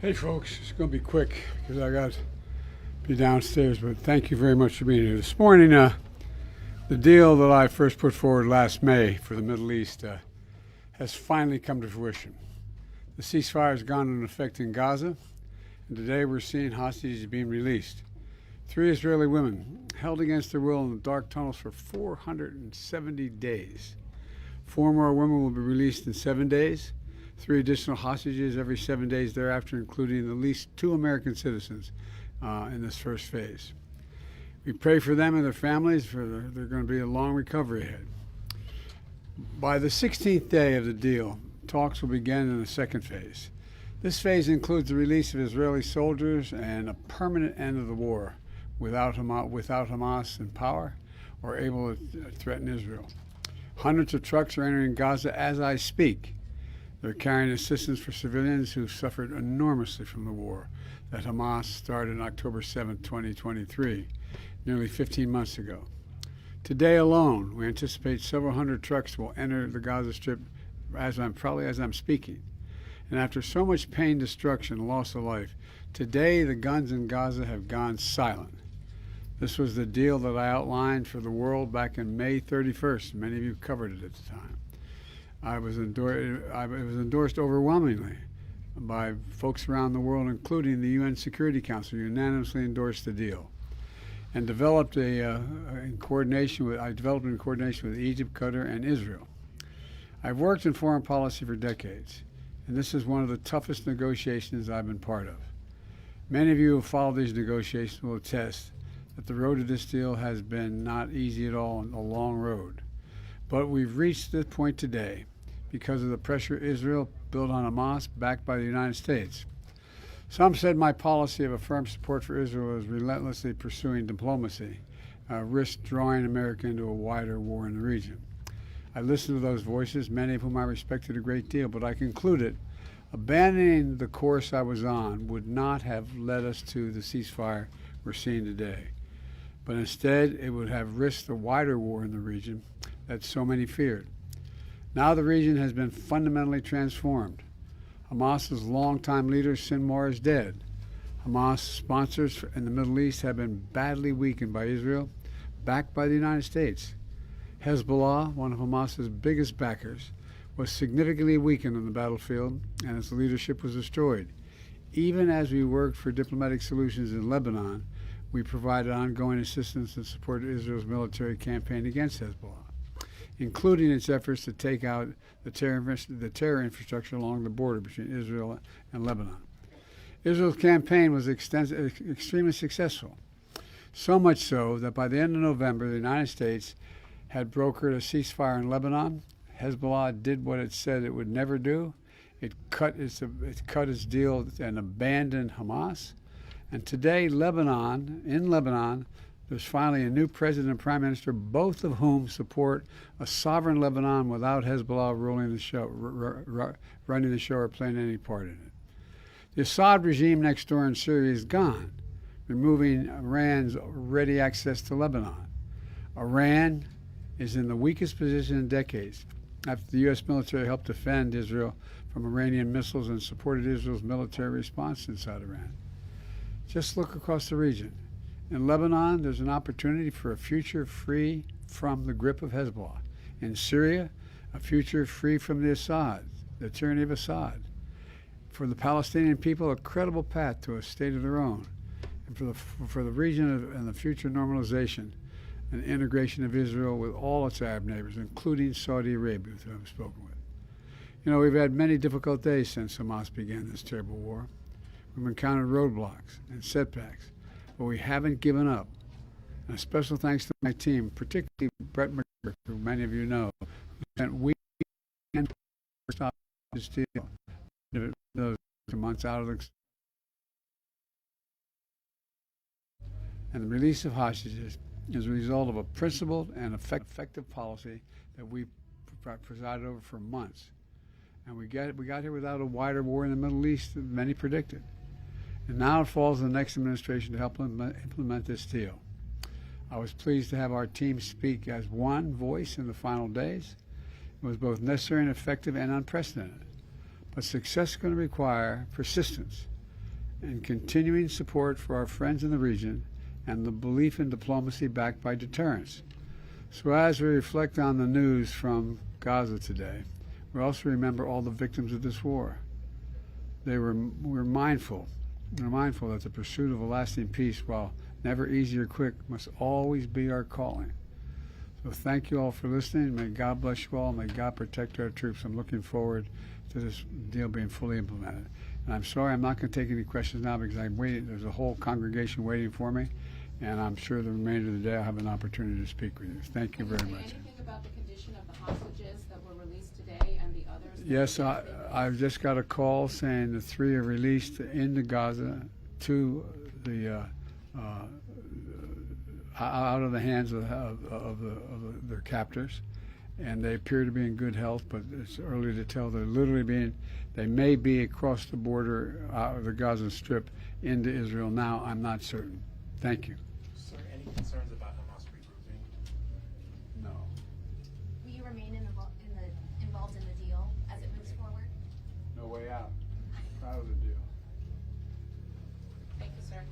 Hey folks, it's going to be quick because I got to be downstairs, but thank you very much for being here. This morning, the deal that I first put forward last May for the Middle East has finally come to fruition. The ceasefire has gone into effect in Gaza, and today we're seeing hostages being released. 3 Israeli women held against their will in the dark tunnels for 470 days. 4 more women will be released in 7 days. 3 additional hostages every 7 days thereafter, including at least 2 American citizens in this first phase. We pray for them and their families, for they're going to be a long recovery ahead. By the 16th day of the deal, talks will begin in the second phase. This phase includes the release of Israeli soldiers and a permanent end of the war without Hamas in power or able to threaten Israel. Hundreds of trucks are entering Gaza as I speak. They're carrying assistance for civilians who suffered enormously from the war that Hamas started on October 7, 2023, nearly 15 months ago. Today alone, we anticipate several hundred trucks will enter the Gaza Strip as I'm speaking. And after so much pain, destruction, and loss of life, today the guns in Gaza have gone silent. This was the deal that I outlined for the world back in May 31st. Many of you covered it at the time. It was endorsed overwhelmingly by folks around the world, including the UN Security Council, unanimously endorsed the deal, and developed in coordination with Egypt, Qatar, and Israel. I've worked in foreign policy for decades, and this is one of the toughest negotiations I've been part of. Many of you who followed these negotiations will attest that the road to this deal has been not easy at all, and a long road. But we've reached this point today because of the pressure Israel built on Hamas, backed by the United States. Some said my policy of a firm support for Israel was relentlessly pursuing diplomacy, risked drawing America into a wider war in the region. I listened to those voices, many of whom I respected a great deal, but I concluded abandoning the course I was on would not have led us to the ceasefire we're seeing today. But instead, it would have risked the wider war in the region that so many feared. Now the region has been fundamentally transformed. Hamas's longtime leader, Sinwar, is dead. Hamas sponsors in the Middle East have been badly weakened by Israel, backed by the United States. Hezbollah, one of Hamas's biggest backers, was significantly weakened on the battlefield, and its leadership was destroyed. Even as we worked for diplomatic solutions in Lebanon, we provided ongoing assistance and support to Israel's military campaign against Hezbollah, including its efforts to take out the terror infrastructure along the border between Israel and Lebanon. Israel's campaign was extremely successful, so much so that by the end of November, the United States had brokered a ceasefire in Lebanon. Hezbollah did what it said it would never do. It cut its deal and abandoned Hamas. And today, in Lebanon, there's finally a new president and prime minister, both of whom support a sovereign Lebanon without Hezbollah running the show or playing any part in it. The Assad regime next door in Syria is gone, removing Iran's ready access to Lebanon. Iran is in the weakest position in decades after the U.S. military helped defend Israel from Iranian missiles and supported Israel's military response inside Iran. Just look across the region. In Lebanon, there's an opportunity for a future free from the grip of Hezbollah. In Syria, a future free from the tyranny of Assad. For the Palestinian people, a credible path to a state of their own. And for the region and the future normalization and integration of Israel with all its Arab neighbors, including Saudi Arabia, who I've spoken with. You know, we've had many difficult days since Hamas began this terrible war. We've encountered roadblocks and setbacks, but we haven't given up. And a special thanks to my team, particularly Brett McGurk, who many of you know, who spent weeks and stop this deal. Those months out of the and the release of hostages is a result of a principled and effective policy that we presided over for months. And we got here without a wider war in the Middle East than many predicted. And now it falls on the next administration to help implement this deal. I was pleased to have our team speak as one voice in the final days. It was both necessary and effective and unprecedented. But success is going to require persistence. and continuing support for our friends in the region and the belief in diplomacy backed by deterrence. So as we reflect on the news from Gaza today, we also remember all the victims of this war. We're mindful that the pursuit of a lasting peace, while never easy or quick, must always be our calling. So thank you all for listening. May God bless you all. May God protect our troops. I'm looking forward to this deal being fully implemented. And I'm sorry I'm not going to take any questions now because I'm waiting. There's a whole congregation waiting for me, and I'm sure the remainder of the day I'll have an opportunity to speak with you. Thank you very much. Anything about the condition of the hostages that were released today and the others? Yes, I've just got a call saying the 3 are released into Gaza, 2 out of the hands of their captors, and they appear to be in good health, but it's early to tell. They may be across the border out of the Gaza Strip into Israel now. I'm not certain. Thank you. Sir, any concerns about Hamas regrouping? No. Will you remain involved in the deal as it moves forward? No way out. Proud of the deal. Thank you, sir.